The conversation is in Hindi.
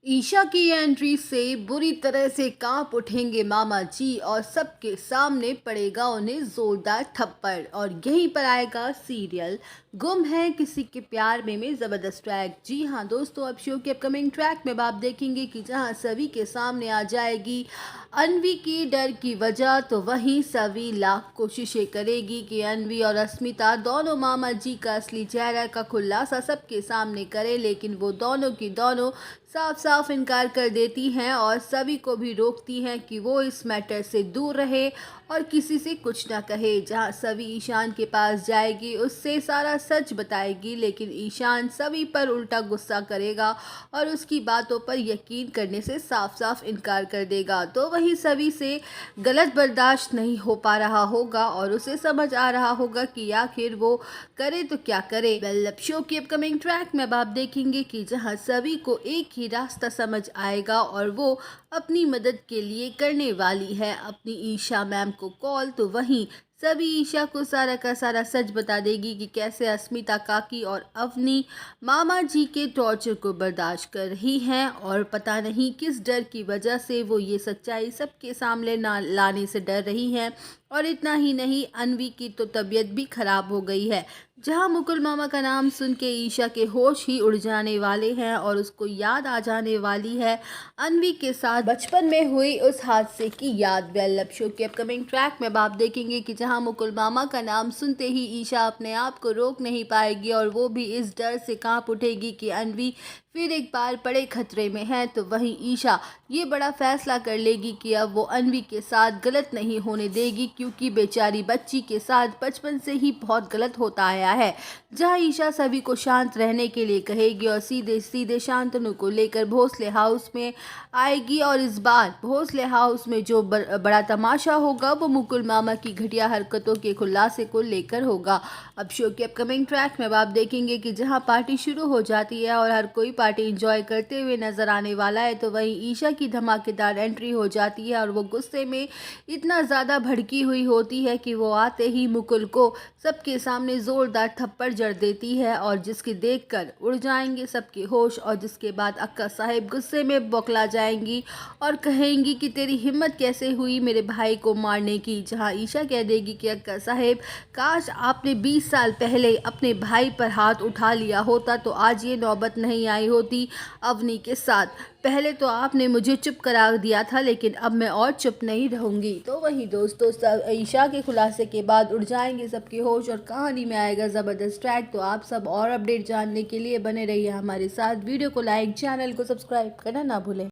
ईशा की एंट्री से बुरी तरह से कांप उठेंगे मामा जी और सबके सामने पड़ेगा उन्हें जोरदार थप्पड़। और यहीं पर आएगा सीरियल गुम है किसी के प्यार में जबरदस्त ट्रैक। जी हाँ दोस्तों, अब शो के अपकमिंग ट्रैक में आप देखेंगे कि जहां सभी के सामने आ जाएगी अनवी की डर की वजह, तो वहीं सभी लाख कोशिशें करेगी कि अनवी और अस्मिता दोनों मामा जी का असली चेहरा का खुलासा सबके सामने करे, लेकिन वो दोनों की दोनों साफ साफ इनकार कर देती हैं और सभी को भी रोकती हैं कि वो इस मैटर से दूर रहे और किसी से कुछ ना कहे। जहां सभी ईशान के पास जाएगी, उससे सारा सच बताएगी, लेकिन ईशान सभी पर उल्टा गुस्सा करेगा और उसकी बातों पर यकीन करने से साफ साफ इनकार कर देगा। तो वहीं सभी से गलत बर्दाश्त नहीं हो पा रहा होगा और उसे समझ आ रहा होगा कि आखिर वो करे तो क्या करे। वेल, शो की अपकमिंग ट्रैक में अब आप देखेंगे कि जहां सभी को एक ही रास्ता समझ आएगा और वो अपनी मदद के लिए करने वाली है अपनी ईशा मैम को कॉल, तो वहीं सभी ईशा को सारा का सारा सच बता देगी कि कैसे अस्मिता काकी और अवनी मामा जी के टॉर्चर को बर्दाश्त कर रही हैं और पता नहीं किस डर की वजह से वो ये सच्चाई सबके सामने ना लाने से डर रही हैं। और इतना ही नहीं, अनवी की तो तबीयत भी खराब हो गई है। जहां मुकुल मामा का नाम सुन के ईशा के होश ही उड़ जाने वाले हैं और उसको याद आ जाने वाली है अनवी के साथ बचपन में हुई उस हादसे की याद। वेल, शो के अपकमिंग ट्रैक में अब आप देखेंगे कि जहां मुकुल मामा का नाम सुनते ही ईशा अपने आप को रोक नहीं पाएगी और वो भी इस डर से कांप उठेगी कि अनवी फिर एक बार बड़े खतरे में है। तो वहीं ईशा ये बड़ा फैसला कर लेगी कि अब वो अनवी के साथ गलत नहीं होने देगी, क्योंकि बेचारी बच्ची के साथ बचपन से ही बहुत गलत होता आया है। जहां ईशा सभी को शांत रहने के लिए कहेगी और सीधे सीधे शांतनु को लेकर भोसले हाउस में आएगी और इस बार भोसले हाउस में जो बड़ा तमाशा होगा वो मुकुल मामा की घटिया हरकतों के खुलासे को लेकर होगा। अब शो के अपकमिंग ट्रैक में आप देखेंगे कि जहां पार्टी शुरू हो जाती है और हर कोई पार्टी एंजॉय करते हुए नजर आने वाला है, तो वहीं ईशा की धमाकेदार एंट्री हो जाती है और वो गुस्से में इतना ज़्यादा भड़की हुई होती है कि वो आते ही मुकुल को सबके सामने ज़ोरदार थप्पड़ जड़ देती है और जिसकी देखकर उड़ जाएंगे सबके होश। और जिसके बाद अक्का साहिब गुस्से में बौखला जाएंगी और कहेंगी कि तेरी हिम्मत कैसे हुई मेरे भाई को मारने की। जहां ईशा कह देगी कि अक्का साहिब, काश आपने 20 साल पहले अपने भाई पर हाथ उठा लिया होता तो आज ये नौबत नहीं आई होती अवनी के साथ। पहले तो आपने मुझे चुप करा दिया था, लेकिन अब मैं और चुप नहीं रहूंगी। तो वही दोस्तों, ईशा के खुलासे के बाद उड़ जाएंगे सबके होश और कहानी में आएगा ज़बरदस्त ट्रैक। तो आप सब और अपडेट जानने के लिए बने रहिए हमारे साथ। वीडियो को लाइक, चैनल को सब्सक्राइब करना ना भूलें।